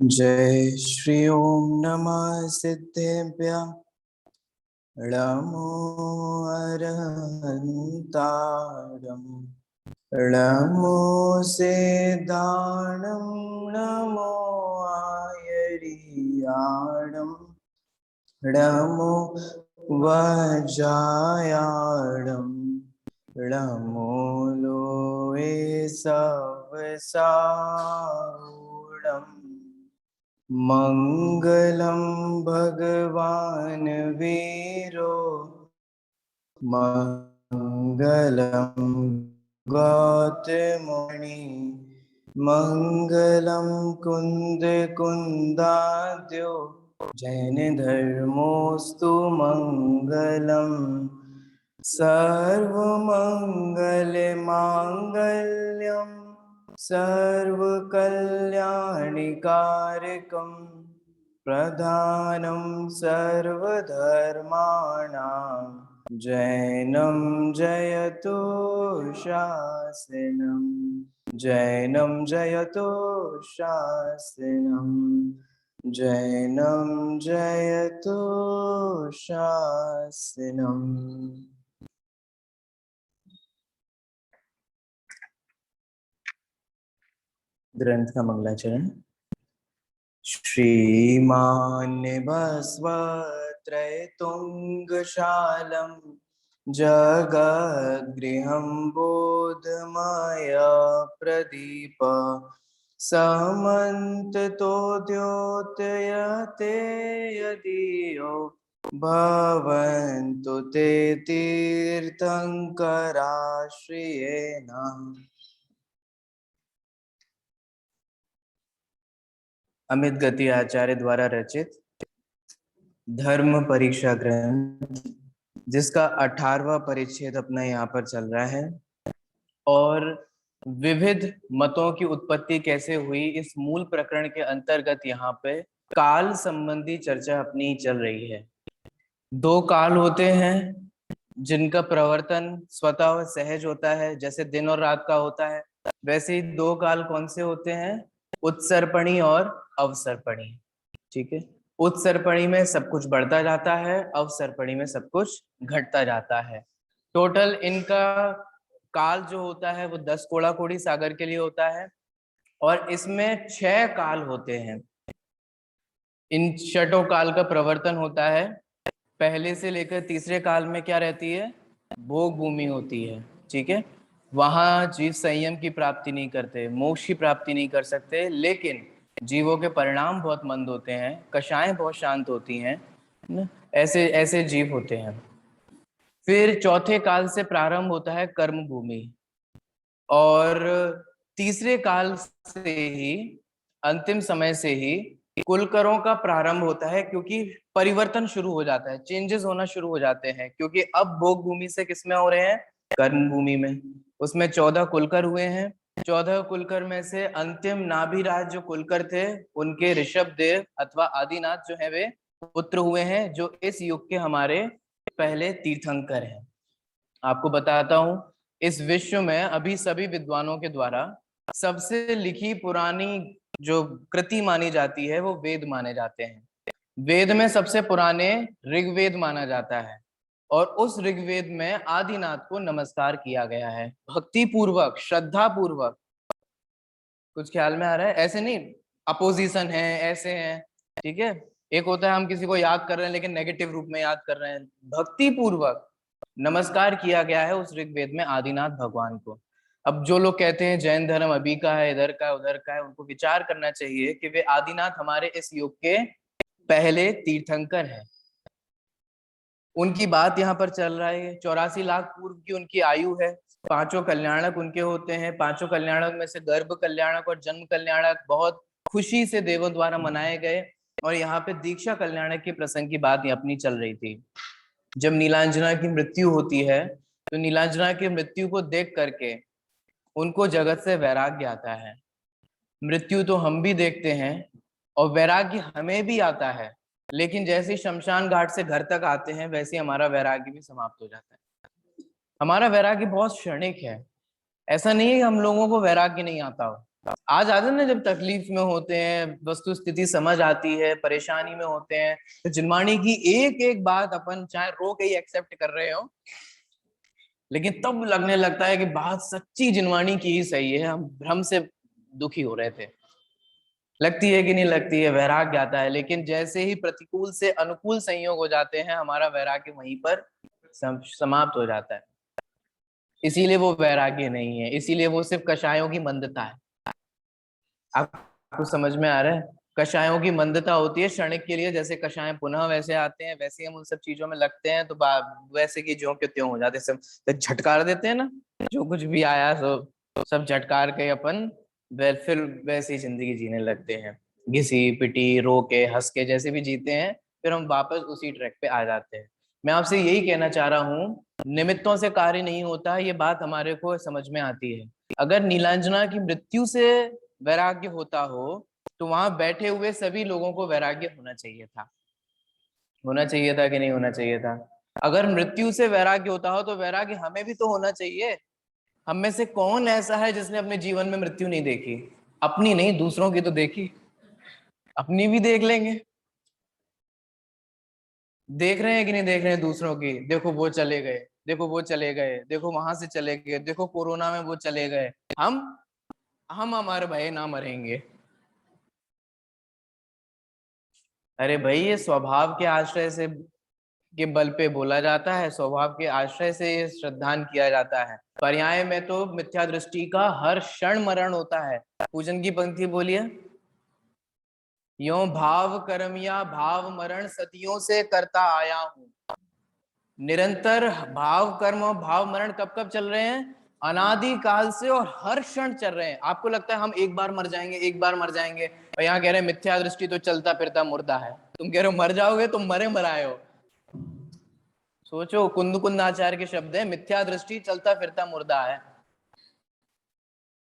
जय श्री ओम नमः सिद्धेभ्यः नमो अरहन्तारं नमो सिद्धाणं नमो आयर्याणं नमो वज्रायाणं नमो लोये सवसाऊणम् मंगलम भगवान वीरो मंगलम गौतमणि मंगलम कुंद कुंदाद्यो जैन धर्मोस्तु मंगलम सर्वमंगल मांगल्यम सर्वकल्याणिकारकं प्रधानं सर्वधर्माणां जैनं जयतु शासनं जैनं जयतु शासनं जैनं जयतु शासनम्। ग्रंथ का मंगलाचरण। श्रीमान भस्वत्रयतुंगशालं जगद्गृहं बोधमय प्रदीप समन्ततो द्योतयते यदीयो भवन्तु ते तीर्थंकराश्रयेण। अमित गति आचार्य द्वारा रचित धर्म परीक्षा ग्रंथ, जिसका 18वां परिच्छेद अपना यहाँ पर चल रहा है, और विविध मतों की उत्पत्ति कैसे हुई इस मूल प्रकरण के अंतर्गत यहाँ पे काल संबंधी चर्चा अपनी चल रही है। दो काल होते हैं जिनका प्रवर्तन स्वतः सहज होता है, जैसे दिन और रात का होता है। वैसे ही दो काल कौन से होते हैं? उत्सर्पणी और अवसर्पणी। ठीक है, उत्सर्पणी में सब कुछ बढ़ता जाता है, अवसर्पणी में सब कुछ घटता जाता है। टोटल इनका काल जो होता है वो 10 कोड़ा कोड़ी सागर के लिए होता है, और इसमें 6 काल होते हैं। इन छठों काल का प्रवर्तन होता है। पहले से लेकर तीसरे काल में क्या रहती है? भोग भूमि होती है। ठीक है, वहां जीव संयम की प्राप्ति नहीं करते, मोक्ष की प्राप्ति नहीं कर सकते, लेकिन जीवों के परिणाम बहुत मंद होते हैं, कषाएं बहुत शांत होती हैं, ऐसे ऐसे जीव होते हैं। फिर चौथे काल से प्रारंभ होता है कर्म भूमि, और तीसरे काल से ही, अंतिम समय से ही कुलकरों का प्रारंभ होता है, क्योंकि परिवर्तन शुरू हो जाता है, चेंजेस होना शुरू हो जाते हैं, क्योंकि अब भोग भूमि से किसमें हो रहे हैं? कर्म भूमि में। उसमें 14 कुलकर हुए हैं। 14 कुलकर में से अंतिम नाभिराज जो कुलकर थे, उनके ऋषभ देव अथवा आदिनाथ जो है वे पुत्र हुए हैं, जो इस युग के हमारे पहले तीर्थंकर हैं। आपको बताता हूं, इस विश्व में अभी सभी विद्वानों के द्वारा सबसे लिखी पुरानी जो कृति मानी जाती है वो वेद माने जाते हैं। वेद में सबसे पुराने ऋग्वेद माना जाता है, और उस ऋग्वेद में आदिनाथ को नमस्कार किया गया है, भक्ति पूर्वक, श्रद्धा पूर्वक। कुछ ख्याल में आ रहा है? ऐसे नहीं अपोजिशन है, ऐसे है। ठीक है, एक होता है हम किसी को याद कर रहे हैं लेकिन नेगेटिव रूप में याद कर रहे हैं। भक्ति पूर्वक नमस्कार किया गया है उस ऋग्वेद में आदिनाथ भगवान को। अब जो लोग कहते हैं जैन धर्म अभी का है, इधर का है, उधर का है, उनको विचार करना चाहिए कि वे आदिनाथ हमारे इस युग के पहले तीर्थंकर हैं। उनकी बात यहाँ पर चल रहा है। 84 लाख पूर्व की उनकी आयु है। 5 कल्याणक उनके होते हैं। 5 कल्याणक में से गर्भ कल्याणक और जन्म कल्याणक बहुत खुशी से देवों द्वारा मनाए गए, और यहाँ पे दीक्षा कल्याणक के प्रसंग की बात अपनी चल रही थी। जब नीलांजना की मृत्यु होती है, तो नीलांजना की मृत्यु को देख करके उनको जगत से वैराग्य आता है। मृत्यु तो हम भी देखते हैं और वैराग्य हमें भी आता है, लेकिन जैसे शमशान घाट से घर तक आते हैं वैसे हमारा वैराग्य भी समाप्त हो जाता है। हमारा वैराग्य बहुत क्षणिक है। ऐसा नहीं है हम लोगों को वैराग्य नहीं आता हो, आ जाते हैं ना, जब तकलीफ में होते हैं, वस्तु स्थिति समझ आती है, परेशानी में होते हैं, तो जिनवाणी की एक एक बात अपन चाहे रो के ही एक्सेप्ट कर रहे हो, लेकिन तब लगने लगता है कि बात सच्ची जिनवाणी की ही सही है, हम भ्रम से दुखी हो रहे थे। लगती है कि नहीं लगती है, वैराग्य आता है। लेकिन जैसे ही प्रतिकूल से अनुकूल संयोग हो जाते हैं, हमारा वैराग्य वहीं पर समाप्त हो जाता है। इसीलिए वो वैराग्य नहीं है, इसीलिए वो सिर्फ कषायों की मंदता है। आपको समझ में आ रहा है? कषायों की मंदता होती है क्षणिक के लिए, जैसे कषाय पुनः वैसे आते हैं, वैसे हम उन सब चीजों में लगते हैं तो वैसे की ज्यों के त्यों हो जाते हैं, सब झटकार देते हैं ना, जो कुछ भी आया सब झटकार के अपन फिर वैसी जिंदगी जीने लगते हैं, घिसी पिटी रो के हंस के जैसे भी जीते हैं, फिर हम वापस उसी ट्रैक पे आ जाते हैं। मैं आपसे यही कहना चाह रहा हूँ, निमित्तों से कार्य नहीं होता, ये बात हमारे को समझ में आती है। अगर नीलांजना की मृत्यु से वैराग्य होता हो, तो वहां बैठे हुए सभी लोगों को वैराग्य होना चाहिए था। होना चाहिए था कि नहीं होना चाहिए था? अगर मृत्यु से वैराग्य होता हो, तो वैराग्य हमें भी तो होना चाहिए। हम में से कौन ऐसा है जिसने अपने जीवन में मृत्यु नहीं देखी? अपनी नहीं, दूसरों की तो देखी, अपनी भी देख लेंगे। देख रहे हैं कि नहीं देख रहे हैं दूसरों की? देखो वो चले गए, देखो वो चले गए, देखो वहां से चले गए, देखो कोरोना में वो चले गए, हम हमारे भाई ना मरेंगे। अरे भाई, ये स्वभाव के आश्रय से के बल पे बोला जाता है, स्वभाव के आश्रय से ये श्रद्धान किया जाता है। पर्याय में तो मिथ्या दृष्टि का हर क्षण मरण होता है। पूजन की पंक्ति बोलिए। यो भाव कर्म या भाव मरण सदियों से करता आया हूं। निरंतर भाव कर्म और भाव मरण कब कब चल रहे हैं? अनादि काल से, और हर क्षण चल रहे हैं। आपको लगता है हम एक बार मर जाएंगे, एक बार मर जाएंगे, और यहाँ कह रहे हैं मिथ्या दृष्टि तो चलता फिरता मुर्दा है। तुम कह रहे हो मर जाओगे, तुम मरे मराए हो। सोचो, कुंद कुंद आचार्य के शब्द है, मिथ्या दृष्टि चलता फिरता मुर्दा है।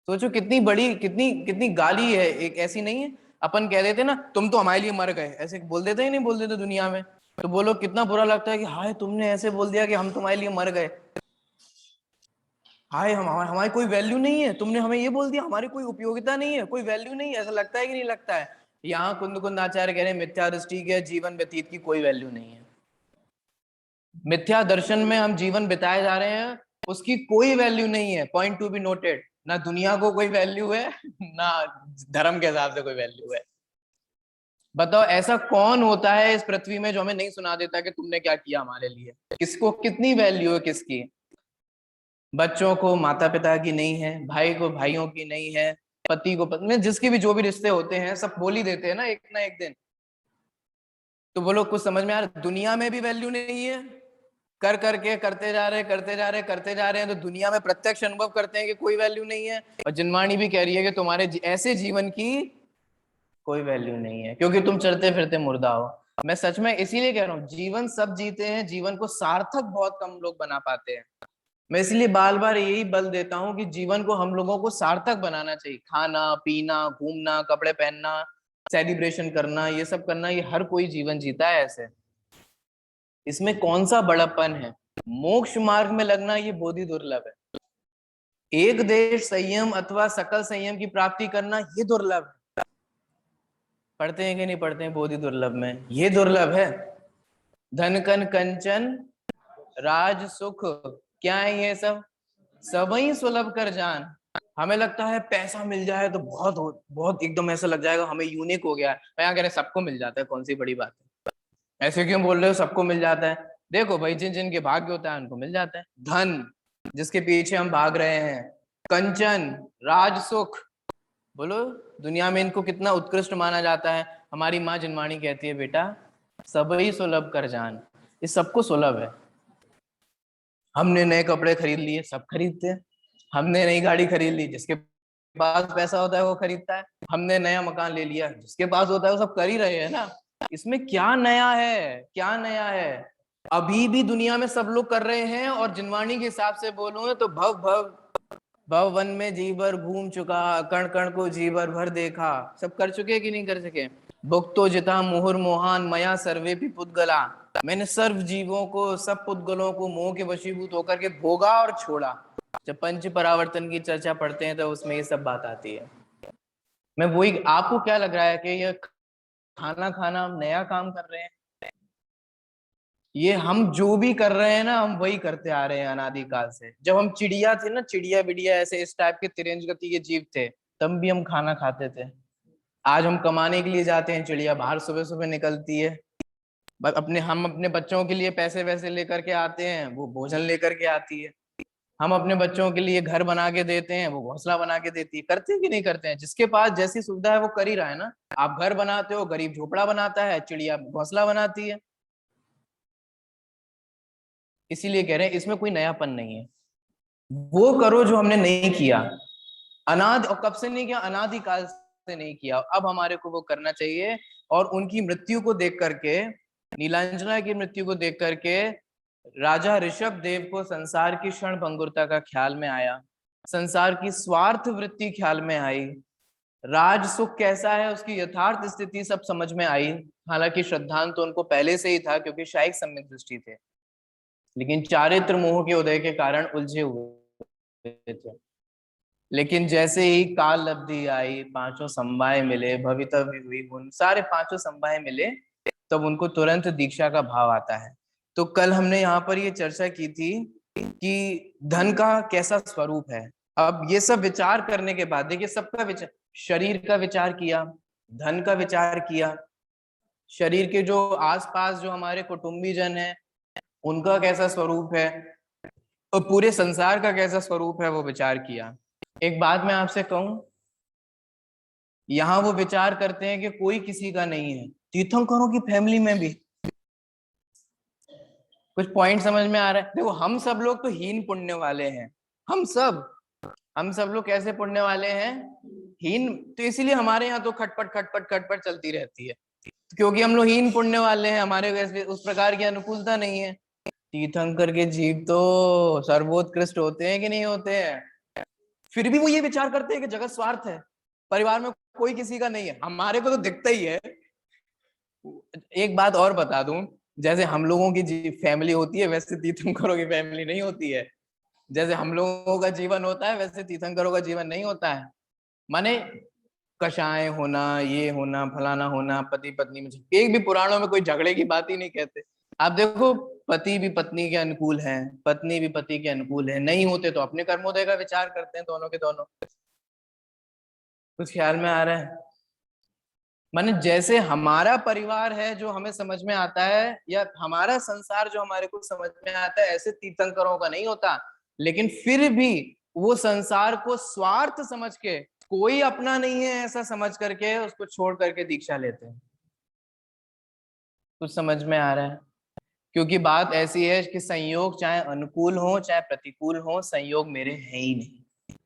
सोचो कितनी बड़ी, कितनी कितनी गाली है। एक ऐसी नहीं है, अपन कह देते ना तुम तो हमारे लिए मर गए, ऐसे बोल देते ही नहीं, बोल देते दुनिया में, तो बोलो कितना बुरा लगता है कि हाय तुमने ऐसे बोल दिया कि हम तुम्हारे लिए मर गए। हाय हम हमारी कोई वैल्यू नहीं है, तुमने हमें ये बोल दिया, हमारी कोई उपयोगिता नहीं है, कोई वैल्यू नहीं है। ऐसा लगता है कि नहीं लगता है? यहाँ कुंद कुंद आचार्य कह रहे हैं मिथ्या दृष्टि के जीवन व्यतीत की कोई वैल्यू नहीं है। मिथ्या दर्शन में हम जीवन बिताए जा रहे हैं, उसकी कोई वैल्यू नहीं है। Point to be noted. ना दुनिया को कोई वैल्यू है, ना धर्म के हिसाब से कोई वैल्यू है। बताओ ऐसा कौन होता है इस पृथ्वी में जो हमें नहीं सुना देता कि तुमने क्या किया हमारे लिए? किसको कितनी वैल्यू है किसकी? बच्चों को माता पिता की नहीं है, भाई को भाइयों की नहीं है, पति को पत्नी, जिसके भी जो भी रिश्ते होते हैं सब बोल ही देते हैं ना एक दिन। तो वो लोग कुछ समझ में आ रहा है, दुनिया में भी वैल्यू नहीं है। कर करके करते जा रहे, करते जा रहे, करते जा रहे हैं, तो दुनिया में प्रत्यक्ष अनुभव करते हैं कि कोई वैल्यू नहीं है। और जिनवाणी भी कह रही है कि तुम्हारे ऐसे जीवन की कोई वैल्यू नहीं है, क्योंकि तुम चलते फिरते मुर्दा हो। मैं सच में इसीलिए कह रहा हूँ, जीवन सब जीते हैं, जीवन को सार्थक बहुत कम लोग बना पाते हैं। मैं इसलिए बार बार यही बल देता हूँ कि जीवन को हम लोगों को सार्थक बनाना चाहिए। खाना पीना, घूमना, कपड़े पहनना, सेलिब्रेशन करना, ये सब करना, ये हर कोई जीवन जीता है ऐसे। इसमें कौन सा बड़प्पन है? मोक्ष मार्ग में लगना ये बोधि दुर्लभ है। एक देश संयम अथवा सकल संयम की प्राप्ति करना ये दुर्लभ है। पढ़ते हैं कि नहीं पढ़ते हैं बोधि दुर्लभ में? ये दुर्लभ है। धन कन कंचन राज सुख, क्या है ये सब? सबई सुलभ कर जान। हमें लगता है पैसा मिल जाए तो बहुत बहुत एकदम ऐसा लग जाएगा हमें यूनिक हो गया है। यहाँ कह रहे सबको मिल जाता है, कौन सी बड़ी बात है? ऐसे क्यों बोल रहे हो सबको मिल जाता है? देखो भाई, जिन जिन के भाग्य होता है उनको मिल जाता है। धन, जिसके पीछे हम भाग रहे हैं, कंचन, राज सुख, बोलो दुनिया में इनको कितना उत्कृष्ट माना जाता है। हमारी माँ जिनवाणी कहती है बेटा सबही सुलभ कर जान, ये सबको सुलभ है। हमने नए कपड़े खरीद लिए, सब खरीदते हैं। हमने नई गाड़ी खरीद ली, जिसके पास पैसा होता है वो खरीदता है। हमने नया मकान ले लिया, जिसके पास होता है वो सब कर ही रहे हैं ना। इसमें क्या नया है? क्या नया है? अभी भी दुनिया में सब लोग कर रहे हैं। और जिनवाणी के हिसाब से बोलूं तो भव भव भव वन में जी भर घूम चुका, कण कण को जी भर भर देखा। सब कर चुके कि नहीं कर सके? भुक्तो जिता मुहुर मोहान मया सर्वे भी पुद्गला। मैंने सर्व जीवों को, सब पुद्गलों को मोह के वशीभूत होकर के भोगा और छोड़ा। जब पंच परावर्तन की चर्चा पढ़ते हैं तो उसमें ये सब बात आती है। मैं वही, आपको क्या लग रहा है कि ये खाना खाना हम नया काम कर रहे हैं? ये हम जो भी कर रहे हैं ना, हम वही करते आ रहे हैं अनादिकाल से। जब हम चिड़िया थे ना, चिड़िया बिड़िया ऐसे इस टाइप के तिरंज गति के जीव थे, तब भी हम खाना खाते थे। आज हम कमाने के लिए जाते हैं, चिड़िया बाहर सुबह सुबह निकलती है, हम अपने बच्चों के लिए पैसे वैसे लेकर के आते हैं, वो भोजन लेकर के आती है। हम अपने बच्चों के लिए घर बना के देते हैं, वो घोंसला बना के देती है। करते हैं कि नहीं करते हैं? जिसके पास जैसी सुविधा है वो कर ही रहा है ना। आप घर बनाते हो, गरीब झोपड़ा बनाता है, चिड़िया घोंसला बनाती है। इसीलिए कह रहे हैं इसमें कोई नयापन नहीं है। वो करो जो हमने नहीं किया, और कब से नहीं किया? अनादिकाल से नहीं किया। अब हमारे को वो करना चाहिए। और उनकी मृत्यु को देख करके, नीलांजना की मृत्यु को देख करके राजा ऋषभ देव को संसार की क्षण भंगुरता का ख्याल में आया, संसार की स्वार्थ वृत्ति ख्याल में आई, राज सुख कैसा है उसकी यथार्थ स्थिति सब समझ में आई। हालांकि श्रद्धांत तो उनको पहले से ही था, क्योंकि शायिक सम्यक दृष्टि थे, लेकिन चारित्र मोह के उदय के कारण उलझे हुए थे। लेकिन जैसे ही काल लब्धि आई, पांचों समवाय मिले, भवितव्य हुई, उन सारे पांचों समवाय मिले, तब उनको तुरंत दीक्षा का भाव आता है। तो कल हमने यहाँ पर ये चर्चा की थी कि धन का कैसा स्वरूप है। अब ये सब विचार करने के बाद देखिए, सबका विचार, शरीर का विचार किया, धन का विचार किया, शरीर के जो आसपास जो हमारे कुटुंबी जन है उनका कैसा स्वरूप है, और पूरे संसार का कैसा स्वरूप है वो विचार किया। एक बात मैं आपसे कहूं, यहाँ वो विचार करते हैं कि कोई किसी का नहीं है। तीर्थंकरों की फैमिली में भी कुछ पॉइंट समझ में आ रहा है? देखो, हम सब लोग तो हीन पुण्य वाले हैं। हम सब लोग कैसे पुण्य वाले हैं? हीन। तो इसीलिए हमारे यहाँ तो खटपट खटपट खटपट चलती रहती है, क्योंकि हम लोग हीन पुण्य वाले हैं, हमारे वैसे उस प्रकार की अनुकूलता नहीं है। तीर्थंकर के जीव तो सर्वोत्कृष्ट होते हैं कि नहीं होते हैं? फिर भी वो ये विचार करते हैं कि जगत स्वार्थ है, परिवार में कोई किसी का नहीं है। हमारे को तो दिखता ही है। एक बात और बता दूं, जैसे हम लोगों की फैमिली होती है, वैसे तीर्थंकरों की फैमिली नहीं होती है। जैसे हम लोगों का जीवन होता है, वैसे तीर्थंकरों का जीवन नहीं होता है। माने कषाय होना, ये होना, फलाना होना, पति पत्नी में एक भी पुराणों में कोई झगड़े की बात ही नहीं कहते। आप देखो, पति भी पत्नी के अनुकूल है, पत्नी भी पति के अनुकूल है, नहीं होते तो अपने कर्मोदय का विचार करते हैं दोनों के दोनों। कुछ ख्याल में आ रहा है? माने जैसे हमारा परिवार है जो हमें समझ में आता है, या हमारा संसार जो हमारे को समझ में आता है, ऐसे तीर्थंकरों का नहीं होता। लेकिन फिर भी वो संसार को स्वार्थ समझ के, कोई अपना नहीं है ऐसा समझ करके उसको छोड़ करके दीक्षा लेते हैं। कुछ समझ में आ रहा है? क्योंकि बात ऐसी है कि संयोग चाहे अनुकूल हो चाहे प्रतिकूल हो, संयोग मेरे हैं ही नहीं।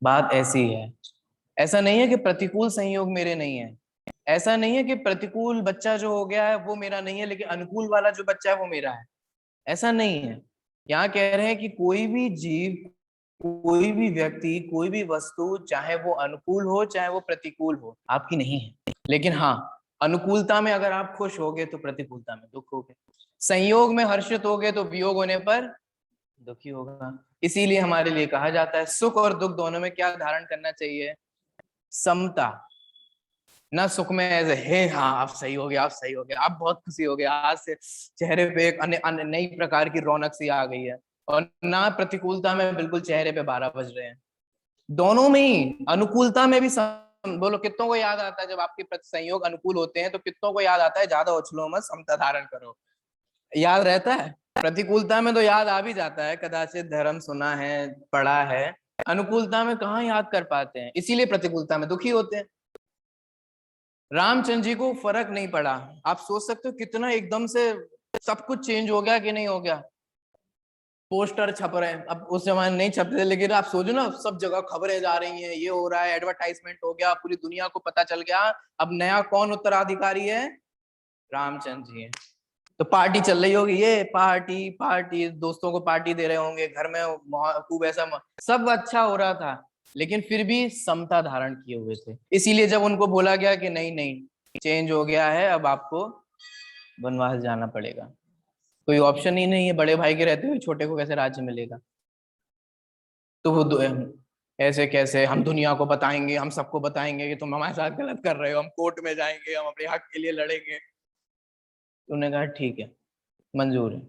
बात ऐसी है। ऐसा नहीं है कि प्रतिकूल संयोग मेरे नहीं है, ऐसा नहीं है कि प्रतिकूल बच्चा जो हो गया है वो मेरा नहीं है, लेकिन अनुकूल वाला जो बच्चा है वो मेरा है। ऐसा नहीं है। यहाँ कह रहे हैं कि कोई भी जीव, कोई भी व्यक्ति, कोई भी वस्तु, चाहे वो अनुकूल हो चाहे वो प्रतिकूल हो, आपकी नहीं है। लेकिन हाँ, अनुकूलता में अगर आप खुश होगे तो प्रतिकूलता में दुख होगे, संयोग में हर्षित होगे तो वियोग होने पर दुखी होगा। इसीलिए हमारे लिए कहा जाता है सुख और दुख दोनों में क्या धारण करना चाहिए? समता। ना सुख में ऐसे हे हाँ आप सही हो गया, आप सही हो गया, आप बहुत खुशी हो गया, आज से चेहरे पे एक अन्य नई प्रकार की रौनक सी आ गई है। और ना प्रतिकूलता में बिल्कुल चेहरे पे 12 बज रहे हैं। दोनों में ही, अनुकूलता में भी बोलो, कितनों को याद आता है जब आपके प्रति संयोग अनुकूल होते हैं तो कितनों को याद आता है ज्यादा उछलो मत, समता धारण करो? याद रहता है। प्रतिकूलता में तो याद आ भी जाता है, कदाचित धर्म सुना है, पढ़ा है। अनुकूलता में कहाँ याद कर पाते हैं, इसीलिए प्रतिकूलता में दुखी होते हैं। रामचंद्र जी को फर्क नहीं पड़ा। आप सोच सकते हो कितना एकदम से सब कुछ चेंज हो गया कि नहीं हो गया। पोस्टर छप रहे हैं, अब उस जमाने नहीं छपते थे, लेकिन आप सोचो ना, सब जगह खबरें जा रही हैं, ये हो रहा है, एडवर्टाइजमेंट हो गया, पूरी दुनिया को पता चल गया। अब नया कौन उत्तराधिकारी है? रामचंद्र जी है। तो पार्टी चल रही होगी, ये पार्टी पार्टी, दोस्तों को पार्टी दे रहे होंगे, घर में खूब ऐसा सब अच्छा हो रहा था। लेकिन फिर भी समता धारण किए हुए थे। इसीलिए जब उनको बोला गया कि नहीं नहीं, चेंज हो गया है, अब आपको वनवास जाना पड़ेगा, कोई ऑप्शन ही नहीं है, बड़े भाई के रहते हुए छोटे को कैसे राज्य मिलेगा, तो वो ऐसे कैसे, हम दुनिया को बताएंगे, हम सबको बताएंगे कि तुम हमारे साथ गलत कर रहे हो, हम कोर्ट में जाएंगे, हम अपने हक के लिए लड़ेंगे। उन्होंने कहा ठीक है, मंजूर है।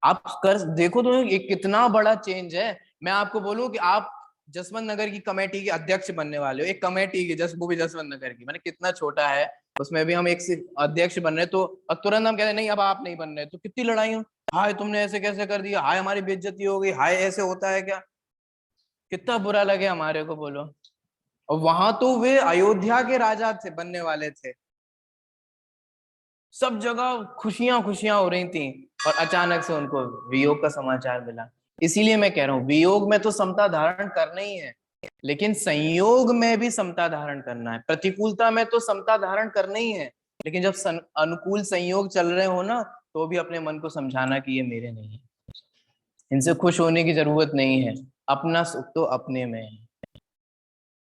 आप कर देखो तो ये कितना बड़ा चेंज है। मैं आपको बोलूं कि आप जसवंत नगर की कमेटी के अध्यक्ष बनने वाले हो, एक कमेटी की, वो भी जसवंत नगर की, मैंने कितना छोटा है, उसमें भी हम एक से अध्यक्ष बन रहे, तो अब तुरंत हम कहते हैं नहीं अब आप नहीं बन रहे, तो कितनी लड़ाई हो, हाय तुमने ऐसे कैसे कर दिया, हाय हमारी बेइज्जती हो गई, हाय ऐसे होता है क्या, कितना बुरा लगे हमारे को, बोलो। और वहां तो वे अयोध्या के राजा थे, बनने वाले थे, सब जगह खुशियां खुशियां हो रही थी, और अचानक से उनको वियोग का समाचार मिला। इसीलिए मैं कह रहा हूं, वियोग में तो समता धारण करना ही है, लेकिन संयोग में भी समता धारण करना है। प्रतिकूलता में तो समता धारण करना ही है, लेकिन जब अनुकूल संयोग चल रहे हो ना, तो भी अपने मन को समझाना कि ये मेरे नहीं है, इनसे खुश होने की जरूरत नहीं है, अपना सुख तो अपने में है।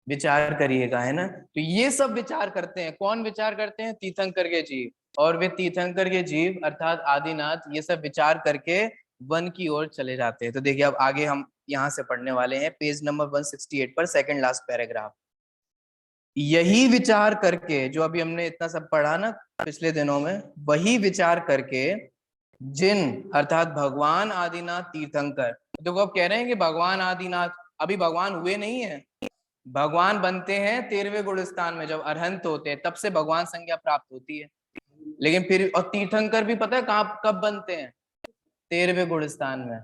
विचार करिएगा, है ना। तो ये सब विचार करते हैं, कौन विचार करते हैं, तीर्थंकर के जीव, और वे तीर्थंकर के जीव अर्थात आदिनाथ ये सब विचार करके वन की ओर चले जाते हैं। तो देखिए अब आगे हम यहाँ से पढ़ने वाले हैं, पेज नंबर 168 पर सेकंड लास्ट पैराग्राफ। यही विचार करके, जो अभी हमने इतना सब पढ़ा ना पिछले दिनों में, वही विचार करके जिन अर्थात भगवान आदिनाथ तीर्थंकर, देखो अब कह रहे हैं कि भगवान आदिनाथ अभी भगवान हुए नहीं है, भगवान बनते हैं 13वें गुण स्थान में, जब अरहंत होते हैं तब से भगवान संज्ञा प्राप्त होती है। लेकिन फिर और तीर्थंकर भी पता है कहाँ कब बनते हैं, 13वें गुण स्थान में।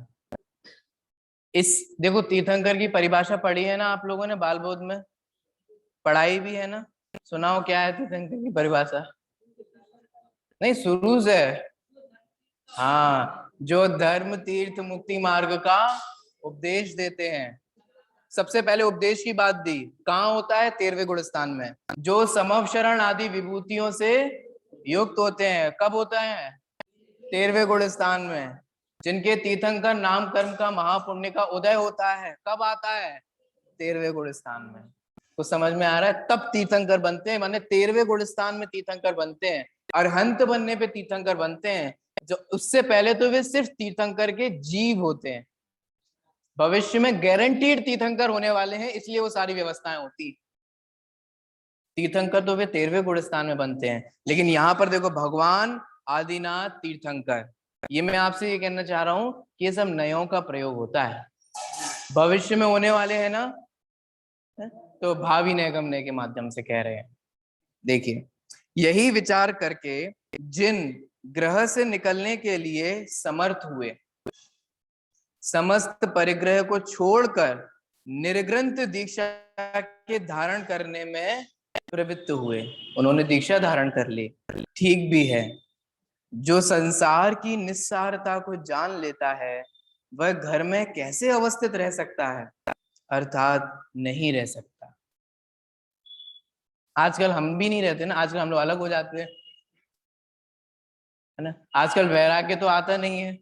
इस देखो तीर्थंकर की परिभाषा पढ़ी है ना आप लोगों ने, बाल बोध में पढ़ाई भी है ना, सुनाओ क्या है तीर्थंकर की परिभाषा। नहीं शुरू से, हाँ, जो धर्म तीर्थ मुक्ति मार्ग का उपदेश देते हैं। सबसे पहले उपदेश की बात दी, कहाँ होता है, 13वें गुण स्थान में। जो समवशरण आदि विभूतियों से युक्त होते हैं, कब होता है, 13वें गुण स्थान में। जिनके तीर्थंकर नाम कर्म का महापुण्य का उदय होता है, कब आता है, 13वें गुण स्थान में। तो समझ में आ रहा है, तब तीर्थंकर बनते हैं, माने 13वें गुण स्थान में तीर्थंकर बनते हैं, अरहंत बनने पे तीर्थंकर बनते हैं। जो उससे पहले तो वे सिर्फ तीर्थंकर के जीव होते हैं, भविष्य में गारंटीड तीर्थंकर होने वाले हैं, इसलिए वो सारी व्यवस्थाएं होती। तीर्थंकर तो वे 13वें गुण स्थान में बनते हैं, लेकिन यहाँ पर देखो भगवान आदिनाथ तीर्थंकर, ये मैं आपसे ये कहना चाह रहा हूं कि ये सब नयों का प्रयोग होता है, भविष्य में होने वाले हैं ना, तो भावी नैगम्य के माध्यम से कह रहे हैं। देखिए यही विचार करके जिन ग्रह से निकलने के लिए समर्थ हुए, समस्त परिग्रह को छोड़कर निर्ग्रंथ दीक्षा के धारण करने में प्रवृत्त हुए, उन्होंने दीक्षा धारण कर ली, ठीक भी है। जो संसार की निस्सारता को जान लेता है, वह घर में कैसे अवस्थित रह सकता है, अर्थात नहीं रह सकता। आजकल हम भी नहीं रहते ना, आजकल हम लोग अलग हो जाते हैं, है ना। आजकल वैराग्य तो आता नहीं है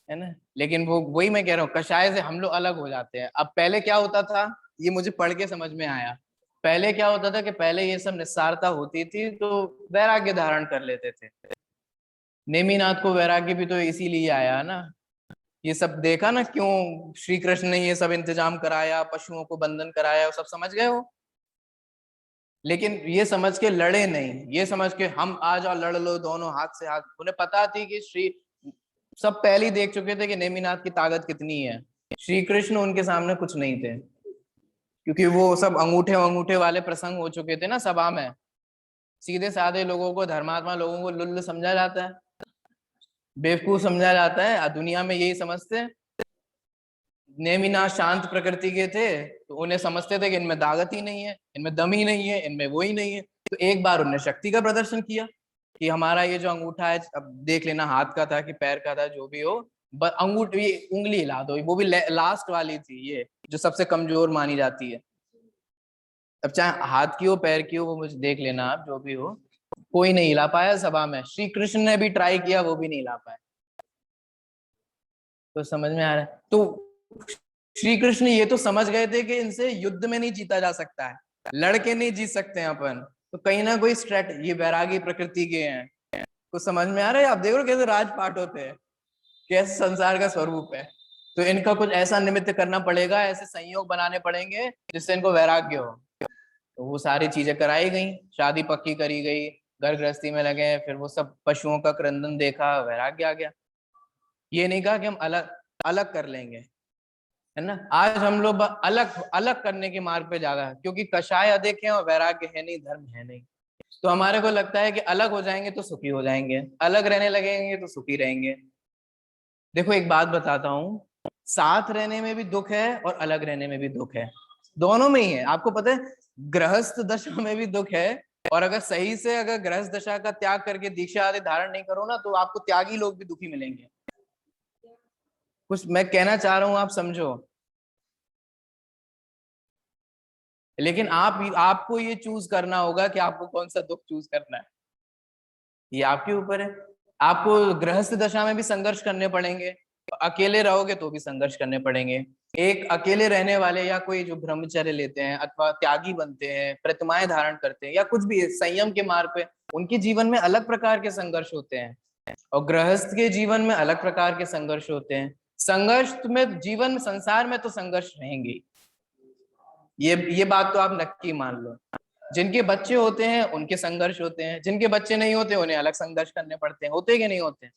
ना, लेकिन वो वही मैं कह रहा हूँ, कषाय से हम लोग अलग हो जाते हैं। अब पहले क्या होता था, ये मुझे पढ़ के समझ में आया, पहले क्या होता था कि पहले ये सब निस्सारता होती थी तो वैराग्य धारण कर लेते थे। नेमिनाथ को वैराग्य भी तो इसीलिए आया ना, ये सब देखा ना क्यों श्री कृष्ण ने ये सब इंतजाम कराया, पशुओं को बंधन कराया, सब समझ गए हो। लेकिन ये समझ के लड़े नहीं, ये समझ के हम आ जाओ लड़ लो दोनों हाथ से हाथ। उन्हें पता थी कि श्री सब पहले ही देख चुके थे कि नेमिनाथ की ताकत कितनी है, श्री कृष्ण उनके सामने कुछ नहीं थे, क्योंकि वो सब अंगूठे अंगूठे वाले प्रसंग हो चुके थे ना सभा में। सीधे साधे लोगों को, धर्मात्मा लोगों को लुल्ल समझा जाता है, बेवकूफ समझा जाता है, दुनिया में यही समझते हैं। नेमिनाथ शांत प्रकृति के थे, तो उन्हें समझते थे कि इनमें ताकत ही नहीं है, इनमें दम ही नहीं है, इनमें वो ही नहीं है। तो एक बार उन्होंने शक्ति का प्रदर्शन किया कि हमारा ये जो अंगूठा है, अब देख लेना हाथ का था कि पैर का था, जो भी हो, अंगूठी उंगली हिला दो, वो भी लास्ट वाली थी, ये जो सबसे कमजोर मानी जाती है। अब चाहे हाथ की हो पैर की हो, वो मुझे देख लेना आप, जो भी हो, कोई नहीं हिला पाया सभा में। श्री कृष्ण ने भी ट्राई किया, वो भी नहीं हिला पाया। तो समझ में आ रहा है, तो श्री कृष्ण ये तो समझ गए थे कि इनसे युद्ध में नहीं जीता जा सकता है, लड़के नहीं जीत सकते हैं अपन, तो कहीं ना कोई स्ट्रेटजी, ये वैरागी प्रकृति के हैं। कुछ समझ में आ रहा है, आप देख रहे हो कैसे राजपाट होते हैं, कैसे संसार का स्वरूप है। तो इनका कुछ ऐसा निमित्त करना पड़ेगा, ऐसे संयोग बनाने पड़ेंगे जिससे इनको वैराग्य हो। तो वो सारी चीजें कराई गई, शादी पक्की करी गई, घर गृहस्थी में लगे, फिर वो सब पशुओं का क्रंदन देखा, वैराग्य आ गया। ये नहीं कहा कि हम अलग अलग कर लेंगे, है ना। आज हम लोग अलग अलग करने के मार्ग पे जा रहा है, क्योंकि कषाय अधिक है और वैराग्य है नहीं, धर्म है नहीं। तो हमारे को लगता है कि अलग हो जाएंगे तो सुखी हो जाएंगे, अलग रहने लगेंगे तो सुखी रहेंगे। देखो एक बात बताता हूँ, साथ रहने में भी दुख है और अलग रहने में भी दुख है, दोनों में ही है। आपको पता है गृहस्थ दशा में भी दुख है, और अगर सही से अगर गृहस्थ दशा का त्याग करके दीक्षा आदि धारण नहीं करो ना, तो आपको त्यागी लोग भी दुखी मिलेंगे। कुछ मैं कहना चाह रहा हूं, आप समझो। लेकिन आपको ये चूज करना होगा कि आपको कौन सा दुख चूज करना है, ये आपके ऊपर है। आपको गृहस्थ दशा में भी संघर्ष करने पड़ेंगे, अकेले रहोगे तो भी संघर्ष करने पड़ेंगे। एक अकेले रहने वाले या कोई जो ब्रह्मचर्य लेते हैं अथवा त्यागी बनते हैं, प्रतिमाएं धारण करते हैं, या कुछ भी संयम के मार्ग पे, उनके जीवन में अलग प्रकार के संघर्ष होते हैं, और गृहस्थ के जीवन में अलग प्रकार के संघर्ष होते हैं। संघर्ष में जीवन में, संसार में तो संघर्ष रहेंगे, ये बात तो आप नक्की मान लो। जिनके बच्चे होते हैं उनके संघर्ष होते हैं, जिनके बच्चे नहीं होते उन्हें अलग संघर्ष करने पड़ते हैं, होते कि नहीं होते।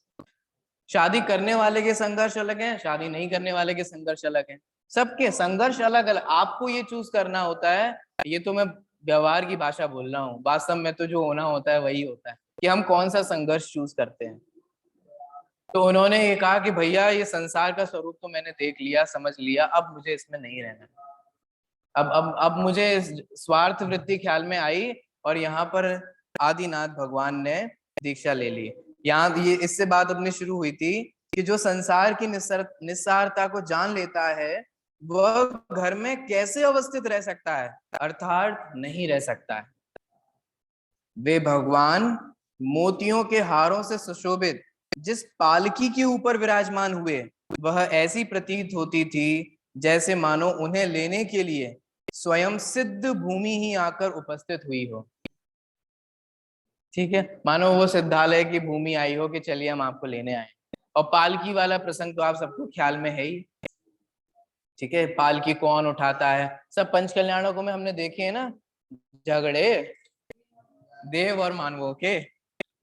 शादी करने वाले के संघर्ष अलग है, शादी नहीं करने वाले के संघर्ष अलग है, सबके संघर्ष अलग अलग। आपको ये चूज करना होता है। ये तो मैं व्यवहार की भाषा बोल रहा हूँ, वास्तव में तो जो होना होता है वही होता है कि हम कौन सा संघर्ष चूज करते हैं। तो उन्होंने ये कहा कि भैया ये संसार का स्वरूप तो मैंने देख लिया, समझ लिया, अब मुझे इसमें नहीं रहना। अब मुझे स्वार्थ वृत्ति ख्याल में आई, और यहाँ पर आदिनाथ भगवान ने दीक्षा ले ली। यहाँ ये इससे बात अपनी शुरू हुई थी कि जो संसार की निस्सारता को जान लेता है वह घर में कैसे अवस्थित रह सकता है, अर्थात नहीं रह सकता है। वे भगवान मोतियों के हारों से सुशोभित जिस पालकी के ऊपर विराजमान हुए, वह ऐसी प्रतीत होती थी जैसे मानो उन्हें लेने के लिए स्वयं सिद्ध भूमि ही आकर उपस्थित हुई हो। ठीक है, मानो वो सिद्धालय की भूमि आई हो कि चलिए हम आपको लेने आए। और पालकी वाला प्रसंग तो आप सबको ख्याल में है ही। ठीक है, पालकी कौन उठाता है, सब पंच कल्याणों में हमने देखे हैं ना, झगड़े देव और मानवों के।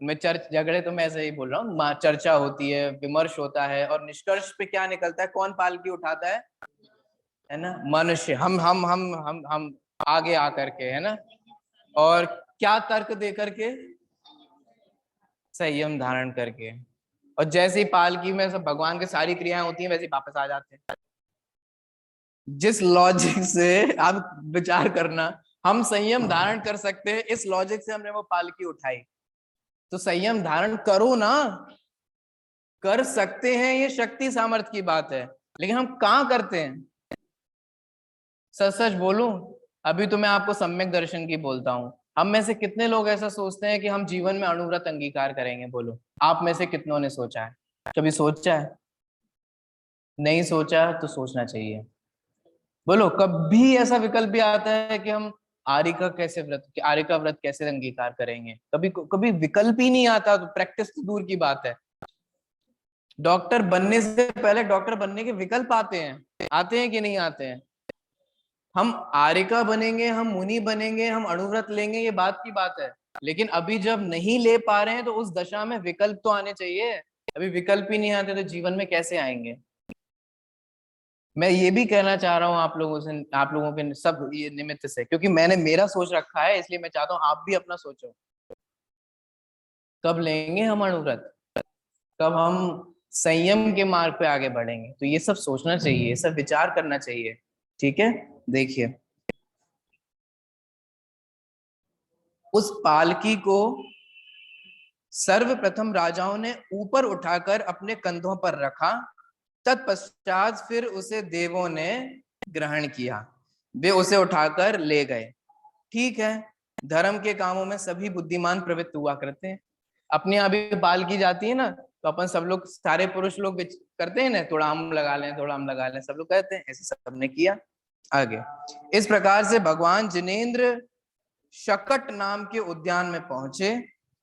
मैं झगड़े तो मैं ऐसे ही बोल रहा हूँ, चर्चा होती है, विमर्श होता है, और निष्कर्ष पे क्या निकलता है, कौन पालकी उठाता है ना, मनुष्य। हम आगे आकर के, है ना। और क्या तर्क दे करके, संयम धारण करके। और जैसे ही पालकी में सब भगवान की सारी क्रियाएं होती हैं, वैसे ही वापस आ जाते हैं। जिस लॉजिक से आप विचार करना, हम संयम धारण कर सकते हैं, इस लॉजिक से हमने वो पालकी उठाई। तो संयम धारण करो ना, कर सकते हैं, ये शक्ति सामर्थ्य की बात है, लेकिन हम कहाँ करते हैं। सच सच बोलूं, अभी तो मैं आपको सम्यक दर्शन की बोलता हूं। हम में से कितने लोग ऐसा सोचते हैं कि हम जीवन में अनुव्रत अंगीकार करेंगे, बोलो। आप में से कितनों ने सोचा है, कभी सोचा है? नहीं सोचा तो सोचना चाहिए। बोलो, कभी ऐसा विकल्प भी आता है कि हम आर्य का व्रत कैसे अंगीकार करेंगे? कभी कभी विकल्प ही नहीं आता, तो प्रैक्टिस तो दूर की बात है। डॉक्टर बनने से पहले डॉक्टर बनने के विकल्प आते हैं कि नहीं आते हैं? हम आर्यका बनेंगे, हम मुनि बनेंगे, हम अणुव्रत लेंगे, ये बात की बात है। लेकिन अभी जब नहीं ले पा रहे हैं तो उस दशा में विकल्प तो आने चाहिए। अभी विकल्प ही नहीं आते तो जीवन में कैसे आएंगे? मैं ये भी कहना चाह रहा हूँ आप लोगों से, आप लोगों के सब ये निमित्त से, क्योंकि मैंने मेरा सोच रखा है, इसलिए मैं चाहता हूँ आप भी अपना सोचो। कब लेंगे हम अणुव्रत, कब हम संयम के मार्ग पे आगे बढ़ेंगे, तो ये सब सोचना चाहिए, ये सब विचार करना चाहिए। ठीक है, देखिए उस पालकी को सर्वप्रथम राजाओं ने ऊपर उठाकर अपने कंधों पर रखा, तत्पश्चात फिर उसे देवों ने ग्रहण किया, वे उसे उठाकर ले गए। ठीक है, धर्म के कामों में सभी बुद्धिमान प्रवृत्त हुआ करते हैं। अपनी अभी पालकी जाती है ना, तो अपन सब लोग, सारे पुरुष लोग करते हैं ना, थोड़ा हम लगा लें, थोड़ा हम लगा लें, सब लोग कहते हैं, ऐसे सबने किया। आगे इस प्रकार से भगवान जिनेंद्र शकट नाम के उद्यान में पहुंचे,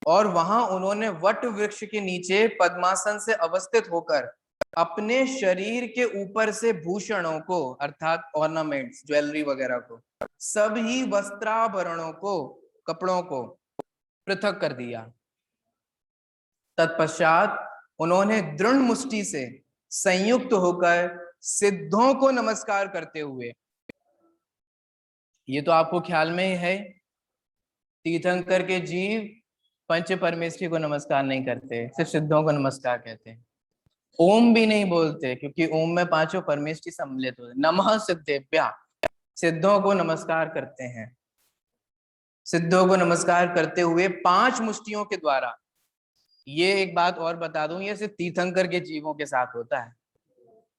और वहां उन्होंने वट वृक्ष के नीचे पद्मासन से अवस्थित होकर अपने शरीर के ऊपर से भूषणों को अर्थात ऑर्नामेंट्स, ज्वेलरी वगैरह को, सभी वस्त्राभरणों को, कपड़ों को पृथक कर दिया। तत्पश्चात उन्होंने दृढ़ मुष्टि से संयुक्त होकर सिद्धों को नमस्कार करते हुए, ये तो आपको ख्याल में ही है, तीर्थंकर के जीव पंच परमेश्वरी को नमस्कार नहीं करते, सिर्फ सिद्धों को नमस्कार कहते हैं। ओम भी नहीं बोलते, क्योंकि ओम में पांचों परमेष्टि सम्मिलित होते। नमः सिद्धेभ्या, सिद्धों को नमस्कार करते हैं। सिद्धों को नमस्कार करते हुए 5 मुष्टियों के द्वारा, ये एक बात और बता दूं, ये सिर्फ तीर्थंकर के जीवों के साथ होता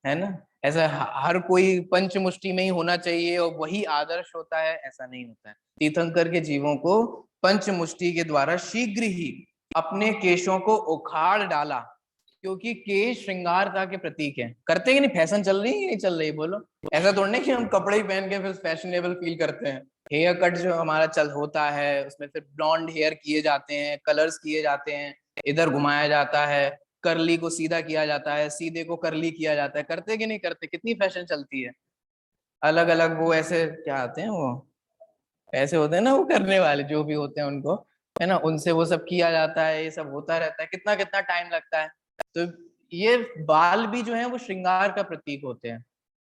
है ना। ऐसा हर कोई पंच मुष्टि में ही होना चाहिए और वही आदर्श होता है, ऐसा नहीं होता है। तीर्थंकर के जीवों को पंच मुष्टि के द्वारा शीघ्र ही अपने केशों को उखाड़ डाला, क्योंकि केश श्रृंगारता के प्रतीक है। करते कि नहीं, फैशन चल रही है नहीं चल रही, बोलो। ऐसा तो नहीं कि हम कपड़े ही पहन के फिर फैशनेबल फील करते हैं। हेयर कट जो हमारा चल होता है, उसमें फिर ब्लॉन्ड हेयर किए जाते हैं, कलर्स किए जाते हैं, इधर घुमाया जाता है, करली को सीधा किया जाता है, सीधे को करली किया जाता है। करते कि नहीं करते, कितनी फैशन चलती है। अलग अलग वो ऐसे क्या आते हैं, वो ऐसे होते हैं ना, वो करने वाले जो भी होते हैं उनको, है ना, उनसे वो सब किया जाता है, ये सब होता रहता है, कितना कितना टाइम लगता है। तो ये बाल भी जो है वो श्रृंगार का प्रतीक होते हैं।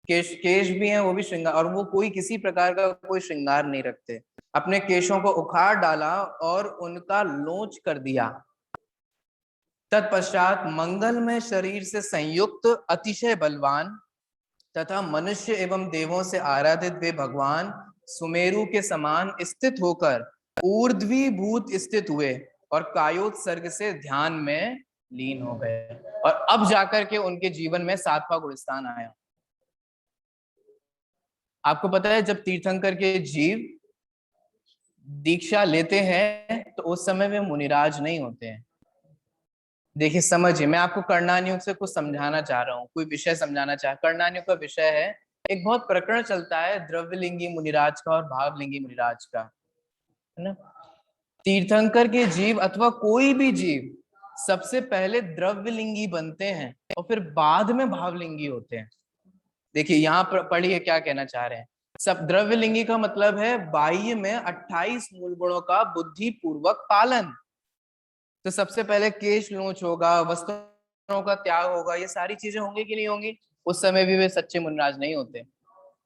केश, केश भी है वो भी श्रृंगार, और वो कोई किसी प्रकार का कोई श्रृंगार नहीं रखते। अपने केशों को उखाड़ डाला और उनका लोच कर दिया। तत्पश्चात मंगलमय शरीर से संयुक्त अतिशय बलवान तथा मनुष्य एवं देवों से आराधित वे भगवान सुमेरु के समान स्थित होकर ऊर्ध्वी भूत स्थित हुए और कायोत्सर्ग से ध्यान में लीन हो गए। और अब जाकर के उनके जीवन में 7वां गुणस्थान आया। आपको पता है, जब तीर्थंकर के जीव दीक्षा लेते हैं तो उस समय वे मुनिराज नहीं होते हैं। देखिए समझिए, मैं आपको कर्णानियुग से कुछ समझाना चाह रहा हूँ, कोई विषय समझाना चाह। कर्णानियुग का विषय है, एक बहुत प्रकरण चलता है द्रव्यलिंगी मुनिराज का और भावलिंगी मुनिराज का, है ना। तीर्थंकर के जीव अथवा कोई भी जीव सबसे पहले द्रव्यलिंगी बनते हैं और फिर बाद में भावलिंगी होते हैं। देखिए यहाँ पर पढ़िए क्या कहना चाह रहे हैं। सब द्रव्यलिंगी का मतलब है बाह्य में 28 मूल गुणों का बुद्धि पूर्वक पालन। तो सबसे पहले केश लोच होगा, वस्त्रों का त्याग होगा, ये सारी चीजें होंगी कि नहीं होंगी। उस समय भी वे सच्चे मुनिराज नहीं होते,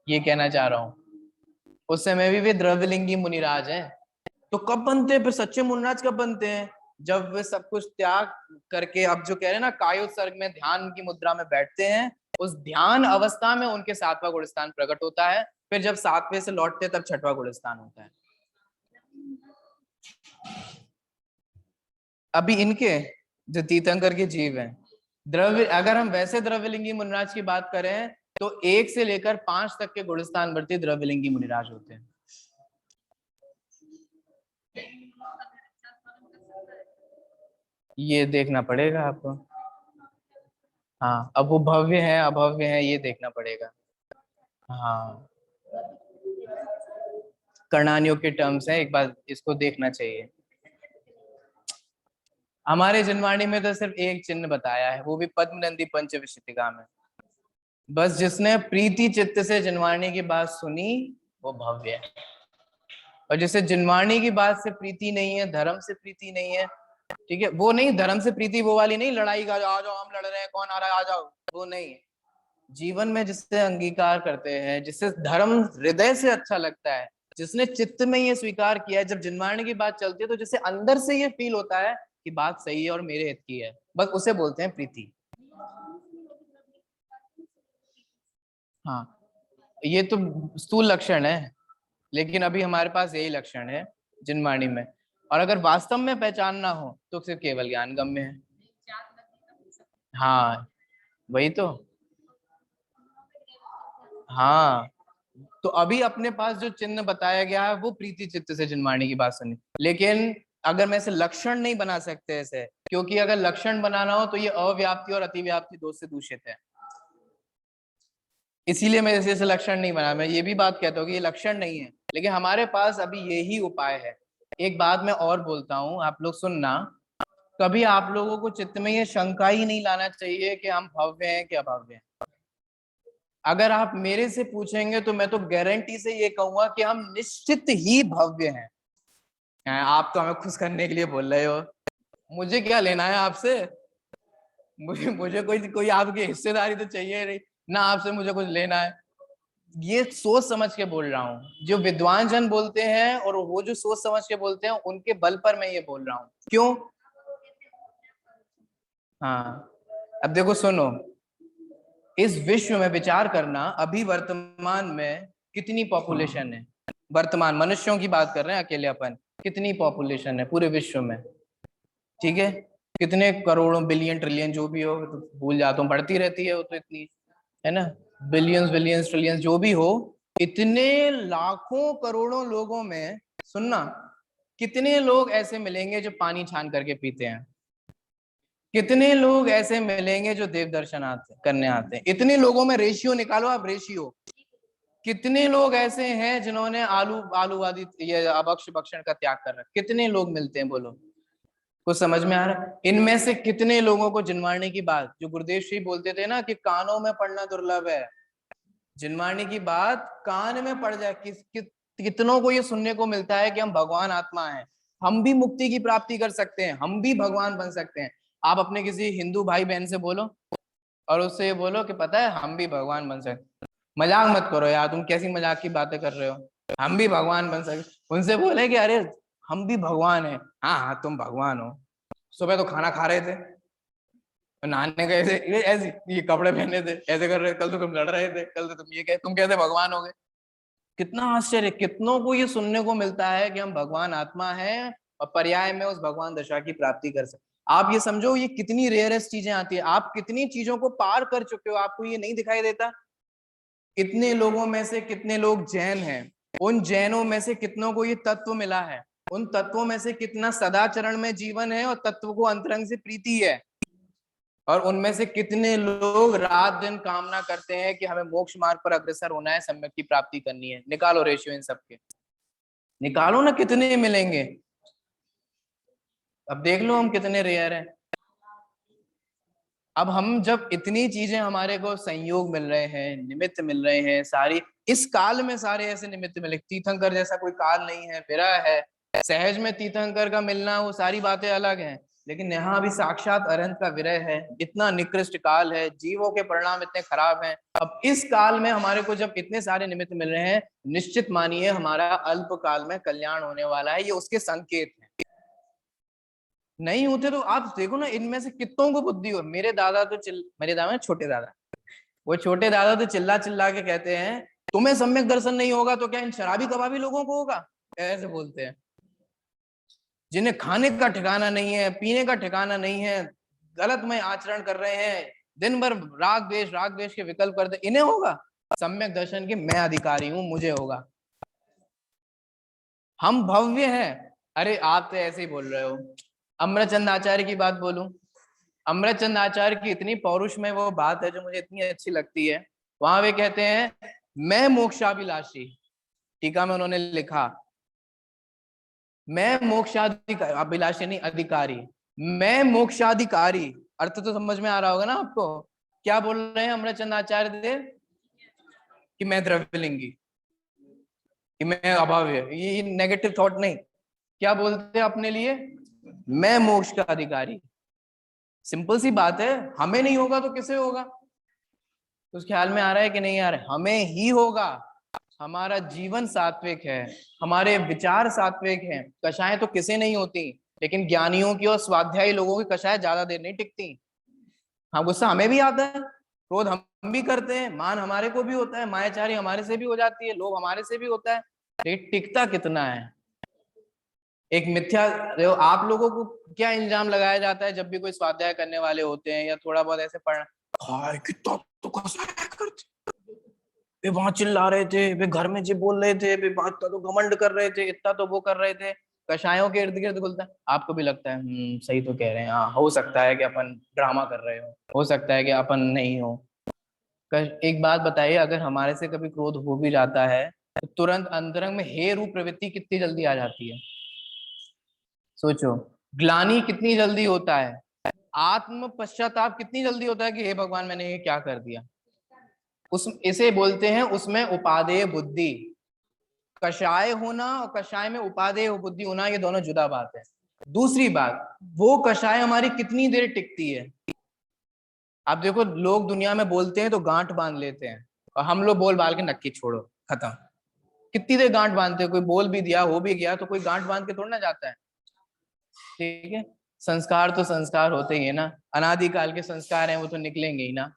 ये कहना चाह रहा हूँ। उस समय भी वे द्रव्यलिंगी मुनिराज हैं। तो कब बनते हैं फिर सच्चे मुनिराज, कब बनते हैं? जब वे सब कुछ त्याग करके, अब जो कह रहे हैं ना, कायोत्सर्ग में ध्यान की मुद्रा में बैठते हैं, उस ध्यान अवस्था में उनके 7वां गुणस्थान प्रकट होता है। फिर जब 7वें से लौटते तब 6वां गुणस्थान होता है। अभी इनके जो तीर्थंकर के जीव हैं, द्रव्य, अगर हम वैसे द्रव्यलिंगी मुनिराज की बात करें तो 1 से लेकर 5 तक के गुणस्थान वर्ती द्रव्यलिंगी मुनिराज होते हैं। ये देखना पड़ेगा आपको। हाँ, अब वो भव्य है अभव्य है ये देखना पड़ेगा। हाँ, कर्णानियों के टर्म्स है, एक बार इसको देखना चाहिए। हमारे जिनवाणी में तो सिर्फ एक चिन्ह बताया है, वो भी पद्मनंदी पंचविंशतिका में। बस जिसने प्रीति चित्त से जिनवाणी की बात सुनी वो भव्य है, और जिसे जिनवाणी की बात से प्रीति नहीं है, धर्म से प्रीति नहीं है, ठीक है, वो नहीं, धर्म से प्रीति वो वाली नहीं, लड़ाई का आ जाओ हम लड़ रहे हैं, कौन आ रहा है आ जाओ, वो नहीं। जीवन में जिससे अंगीकार करते हैं, जिससे धर्म हृदय से अच्छा लगता है, जिसने चित्त में ये स्वीकार किया है, जब जिनवाणी की बात चलती है तो जिससे अंदर से ये फील होता है कि बात सही है और मेरे हित की है, बस उसे बोलते हैं प्रीति। हाँ, ये तो स्थूल लक्षण है, लेकिन अभी हमारे पास यही लक्षण है जिनवाणी में। और अगर वास्तव में पहचानना हो तो सिर्फ केवल ज्ञान गम्य है। हाँ, वही तो। हाँ, तो अभी अपने पास जो चिन्ह बताया गया है वो प्रीति चित्त से जिनवाणी की बात सुनी, लेकिन अगर मैं इसे लक्षण नहीं बना सकते ऐसे, क्योंकि अगर लक्षण बनाना हो तो ये अव्याप्ति और अतिव्याप्ति दो से दूषित है, इसीलिए मैं इसे लक्षण नहीं बना। मैं ये भी बात कहता हूँ कि ये लक्षण नहीं है, लेकिन हमारे पास अभी यही उपाय है। एक बात मैं और बोलता हूँ, आप लोग सुनना। कभी आप लोगों को चित्त में ये शंका ही नहीं लाना चाहिए कि हम भव्य हैं कि अभव्य हैं। अगर आप मेरे से पूछेंगे तो मैं तो गारंटी से ये कहूंगा कि हम निश्चित ही भव्य हैं। आप तो हमें खुश करने के लिए बोल रहे हो, मुझे क्या लेना है आपसे? मुझे मुझे कोई कोई आपकी हिस्सेदारी तो चाहिए नहीं ना, आपसे मुझे कुछ लेना है। ये सोच समझ के बोल रहा हूँ, जो विद्वान जन बोलते हैं और वो जो सोच समझ के बोलते हैं उनके बल पर मैं ये बोल रहा हूँ। क्यों? हाँ, अब देखो सुनो, इस विश्व में विचार करना, अभी वर्तमान में कितनी पॉपुलेशन है? वर्तमान मनुष्यों की बात कर रहे हैं अकेले अपन, कितनी पॉपुलेशन है पूरे विश्व में? ठीक है, कितने करोड़ों बिलियन ट्रिलियन जो भी हो, तो भूल जाता हूँ, बढ़ती रहती है वो तो इतनी, है ना, बिलियंस बिलियंस ट्रिलियंस जो भी हो, इतने लाखों करोड़ों लोगों में सुनना, कितने लोग ऐसे मिलेंगे जो पानी छान करके पीते हैं? कितने लोग ऐसे मिलेंगे जो देव दर्शन आते करने आते हैं? इतने लोगों में रेशियो निकालो आप, रेशियो। कितने लोग ऐसे हैं जिन्होंने आलूवादी ये अभक्ष भक्षण का त्याग कर रखा? कितने लोग मिलते हैं बोलो? कुछ समझ में आ रहा है? इनमें से कितने लोगों को जिनवाणी की बात, जो गुरुदेव श्री बोलते थे ना कि कानों में पढ़ना दुर्लभ है, जिनवाणी की बात कान में पड़ जाए, कितनों को ये सुनने को मिलता है कि हम भगवान आत्मा हैं, हम भी मुक्ति की प्राप्ति कर सकते हैं, हम भी भगवान बन सकते हैं। आप अपने किसी हिंदू भाई बहन से बोलो और उससे ये बोलो कि पता है हम भी भगवान बन सकते। मजाक मत करो यार, तुम कैसी मजाक की बातें कर रहे हो? हम भी भगवान बन सकते, उनसे बोले कि अरे हम भी भगवान है। हाँ हाँ तुम भगवान हो, सुबह तो खाना खा रहे थे, नहाने गए थे, ये ऐसे ये कपड़े पहने थे, ऐसे कर रहे थे, कल तो तुम लड़ रहे थे, कल तो तुम ये कह, तुम कैसे भगवान हो गए? कितना आश्चर्य, कितनों को ये सुनने को मिलता है कि हम भगवान आत्मा हैं और पर्याय में उस भगवान दशा की प्राप्ति कर सकते। आप ये समझो ये कितनी रेयरेस्ट चीजें आती है, आप कितनी चीजों को पार कर चुके हो, आपको ये नहीं दिखाई देता? इतने लोगों में से कितने लोग जैन हैं, उन जैनों में से कितनों को ये तत्व मिला है, उन तत्वों में से कितना सदाचरण में जीवन है और तत्व को अंतरंग से प्रीति है, और उनमें से कितने लोग रात दिन कामना करते हैं कि हमें मोक्ष मार्ग पर अग्रसर होना है, सम्यक की प्राप्ति करनी है। निकालो रेशियो इन सबके, निकालो ना कितने मिलेंगे। अब देख लो हम कितने रेयर हैं। अब हम जब इतनी चीजें हमारे को संयोग मिल रहे हैं, निमित्त मिल रहे हैं, सारी इस काल में सारे ऐसे निमित्त मिले, तीर्थंकर जैसा कोई काल नहीं है, विरह है, सहज में तीर्थंकर का मिलना, वो सारी बातें अलग हैं, लेकिन यहाँ अभी साक्षात अरंत का विरह है, इतना निकृष्ट काल है, जीवों के परिणाम इतने खराब हैं। अब इस काल में हमारे को जब इतने सारे निमित्त मिल रहे हैं, निश्चित मानिए हमारा अल्प काल में कल्याण होने वाला है, ये उसके संकेत है। नहीं होते तो आप देखो ना, इनमें से कितनों को बुद्धि हो। मेरे दादा तो मेरे दादा छोटे दादा, वो छोटे दादा तो चिल्ला चिल्ला के कहते हैं तुम्हें सम्यक दर्शन नहीं होगा तो क्या इन शराबी कबाबी लोगों को होगा, ऐसे बोलते हैं। जिन्हें खाने का ठिकाना नहीं है, पीने का ठिकाना नहीं है, गलतमय आचरण कर रहे हैं, दिन भर राग द्वेष के विकल्प करते, इन्हें होगा सम्यक दर्शन की? मैं अधिकारी हूं, मुझे होगा। हम भव्य हैं। अरे आप तो ऐसे ही बोल रहे हो। अमरचंद आचार्य की बात बोलूं, अमरचंद आचार्य की इतनी पौरुष में वो बात है जो मुझे इतनी अच्छी लगती है। वहां वे कहते हैं मैं मोक्षाभिलाषी, टीका में उन्होंने लिखा मैं मोक्षाधिकारी, अभिलाषी नहीं अधिकारी, मैं मोक्षाधिकारी। अर्थ तो समझ में आ रहा होगा ना आपको? क्या बोल रहे हैं अमरचंद आचार्य देव? कि मैं द्रव्यलिंगी, कि मैं अभाव्य, ये नेगेटिव थॉट नहीं। क्या बोलते हैं अपने लिए? मैं मोक्ष का अधिकारी। सिंपल सी बात है, हमें नहीं होगा तो किसे होगा? उस ख्याल में आ रहा है कि नहीं आ रहा है? हमें ही होगा। हमारा जीवन सात्विक है, हमारे विचार सात्विक हैं। कषाएं तो किसे नहीं होती, लेकिन ज्ञानियों की और स्वाध्यायी लोगों की कषाएं ज्यादा देर नहीं टिकती। हाँ, गुस्सा हमें भी आता है, क्रोध हम भी करते हैं, मान हमारे को भी होता है, मायाचारी हमारे से भी हो जाती है, लोभ हमारे से भी होता है, लेकिन टिकता कितना है? एक मिथ्या, देखो आप लोगों को क्या इल्जाम लगाया जाता है जब भी कोई स्वाध्याय करने वाले होते हैं या थोड़ा बहुत ऐसे पढ़ना, हाय कितना तो कसाया करते, वे वहां चिल्ला रहे थे, वे घर में जी बोल रहे थे, वे बात का तो घमंड कर रहे थे, इतना तो वो कर रहे थे, कषायों के इर्द गिर्द घुलता है। आपको भी लगता है सही तो कह रहे हैं, हाँ हो सकता है कि अपन ड्रामा कर रहे हो सकता है कि अपन नहीं हो। एक बात बताइए, अगर हमारे से कभी क्रोध हो भी जाता है तो तुरंत अंतरंग में हे रूप प्रवृत्ति कितनी जल्दी आ जाती है? सोचो, ग्लानि कितनी जल्दी होता है, आत्म पश्चाताप कितनी जल्दी होता है कि हे भगवान मैंने ये क्या कर दिया। उस इसे बोलते हैं उसमें उपादेय बुद्धि। कषाय होना और कषाय में उपादेय बुद्धि होना, ये दोनों जुदा बात है। दूसरी बात, वो कषाय हमारी कितनी देर टिकती है। आप देखो लोग दुनिया में बोलते हैं तो गांठ बांध लेते हैं, और हम लोग बोल बाल के नक्की छोड़ो खत्म। कितनी देर गांठ बांधते हैं, कोई बोल भी दिया हो भी गया तो कोई गांठ बांध के थोड़ा ना जाता है। ठीक है, संस्कार तो संस्कार होते ही है ना, अनादिकाल के संस्कार हैं वो तो निकलेंगे ही ना।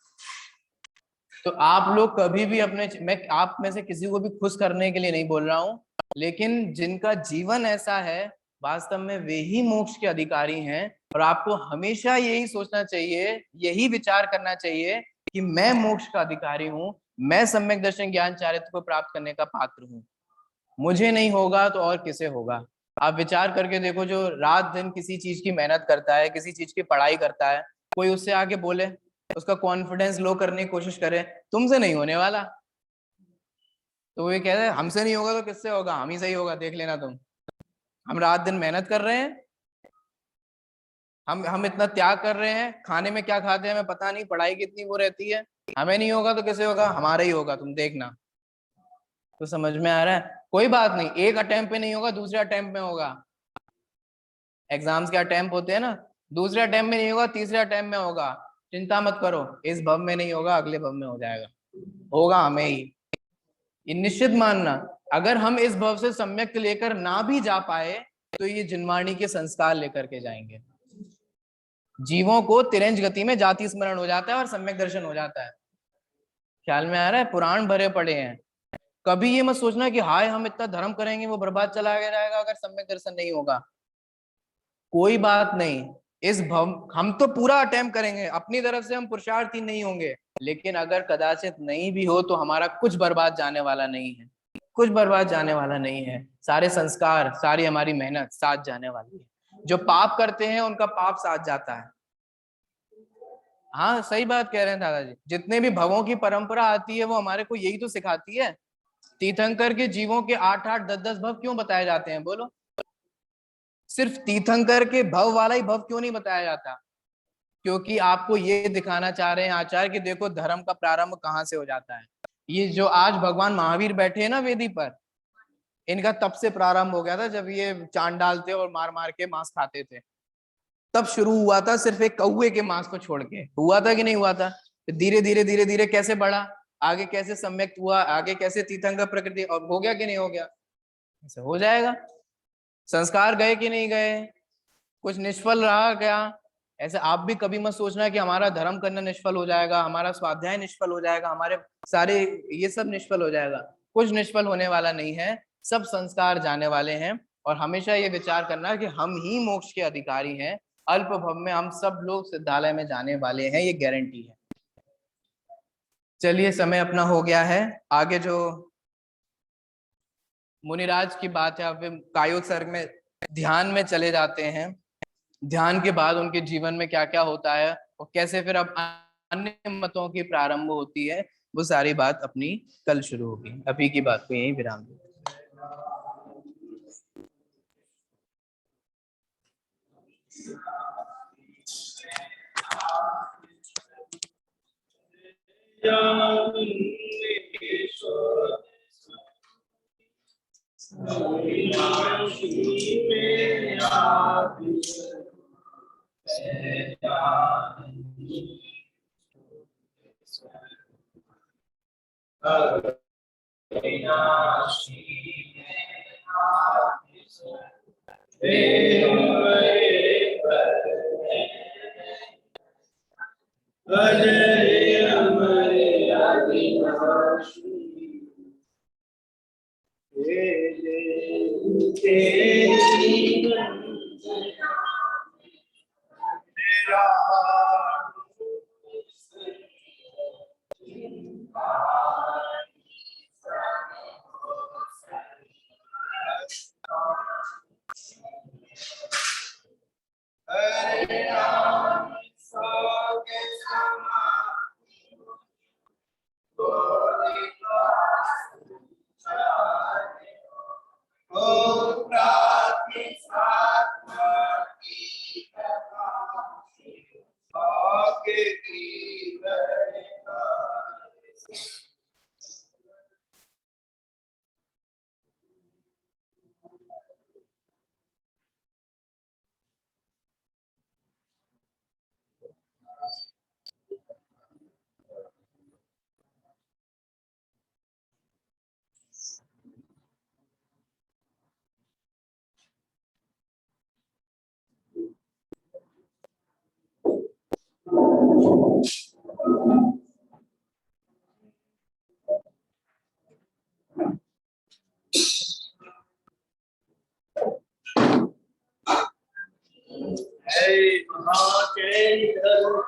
तो आप लोग कभी भी अपने, मैं आप में से किसी को भी खुश करने के लिए नहीं बोल रहा हूं, लेकिन जिनका जीवन ऐसा है वास्तव में वे ही मोक्ष के अधिकारी हैं। और आपको हमेशा यही सोचना चाहिए, यही विचार करना चाहिए कि मैं मोक्ष का अधिकारी हूं, मैं सम्यक दर्शन ज्ञान चारित्र को प्राप्त करने का पात्र हूं। मुझे नहीं होगा तो और किसे होगा। आप विचार करके देखो, जो रात दिन किसी चीज की मेहनत करता है, किसी चीज की पढ़ाई करता है, कोई उससे आके बोले, उसका कॉन्फिडेंस लो करने की कोशिश करे, तुमसे नहीं होने वाला। तो वो ये कहते हैं हमसे नहीं होगा तो किससे होगा, हम ही सही होगा, देख लेना तुम। हम रात दिन मेहनत कर रहे हैं, हम इतना त्याग कर रहे हैं, खाने में क्या खाते हैं हमें पता नहीं, पढ़ाई कितनी वो रहती है, हमें नहीं होगा तो किसे होगा, हमारा ही होगा, तुम देखना। तो समझ में आ रहा है, कोई बात नहीं, एक अटेम्प्ट पे नहीं होगा दूसरे अटेम्प्ट में होगा। एग्जाम्स के अटेम्प्ट होते हैं ना, दूसरे अटेम्प्ट में नहीं होगा तीसरे अटेम्प्ट में होगा। चिंता मत करो, इस भव में नहीं होगा अगले भव में हो जाएगा, होगा हमें ही। ये निश्चित मानना, अगर हम इस भव से सम्यक लेकर ना भी जा पाए तो ये जिनवाणी के संस्कार लेकर के जाएंगे। जीवों को तिरंज गति में जाति स्मरण हो जाता है और सम्यक दर्शन हो जाता है। ख्याल में आ रहा है, पुराण भरे पड़े हैं। कभी ये मत सोचना कि हाय हम इतना धर्म करेंगे वो बर्बाद चला जाएगा अगर सम्यक दर्शन नहीं होगा। कोई बात नहीं, इस भव हम तो पूरा अटेम्प्ट करेंगे, अपनी तरफ से हम पुरुषार्थी नहीं होंगे, लेकिन अगर कदाचित नहीं भी हो तो हमारा कुछ बर्बाद जाने वाला नहीं है, कुछ बर्बाद जाने वाला नहीं है। सारे संस्कार, सारी हमारी मेहनत साथ जाने वाली है। जो पाप करते हैं उनका पाप साथ जाता है। हाँ सही बात कह रहे हैं दादाजी, जितने भी भवों की परंपरा आती है वो हमारे को यही तो सिखाती है। तीर्थंकर के जीवों के 8-8 10-10 भव क्यों बताए जाते हैं बोलो? सिर्फ तीर्थंकर के भव वाला ही भव क्यों नहीं बताया जाता? क्योंकि आपको ये दिखाना चाह रहे हैं आचार्य कि देखो धर्म का प्रारंभ कहाँ से हो जाता है। ये जो आज भगवान महावीर बैठे हैं ना वेदी पर, इनका तब से प्रारंभ हो गया था जब ये चांद डालते और मार मार के मांस खाते थे, तब शुरू हुआ था, सिर्फ एक कौवे के मांस को छोड़ के। हुआ था कि नहीं हुआ था? धीरे धीरे धीरे धीरे कैसे बढ़ा, आगे कैसे सम्यक हुआ, आगे कैसे तीर्थंकर प्रकृति, और हो गया कि नहीं हो गया? ऐसे हो जाएगा। संस्कार गए कि नहीं गए, कुछ निष्फल रहा क्या? ऐसे आप भी कभी मत सोचना कि हमारा धर्म करना निष्फल हो जाएगा, हमारा स्वाध्याय निष्फल हो जाएगा, हमारे सारे ये सब निष्फल हो जाएगा। कुछ निष्फल होने वाला नहीं है, सब संस्कार जाने वाले हैं। और हमेशा ये विचार करना कि हम ही मोक्ष के अधिकारी हैं, अल्प भव में हम सब लोग सिद्धालय में जाने वाले हैं, ये गारंटी है। चलिए समय अपना हो गया है, आगे जो मुनिराज की बात है, अब कायोग सर्ग में ध्यान में चले जाते हैं। ध्यान के बाद उनके जीवन में क्या क्या होता है और कैसे फिर अब अन्य मतों की प्रारंभ होती है, वो सारी बात अपनी कल शुरू होगी। अभी की बात को यही विराम देते श्रेणी धर्म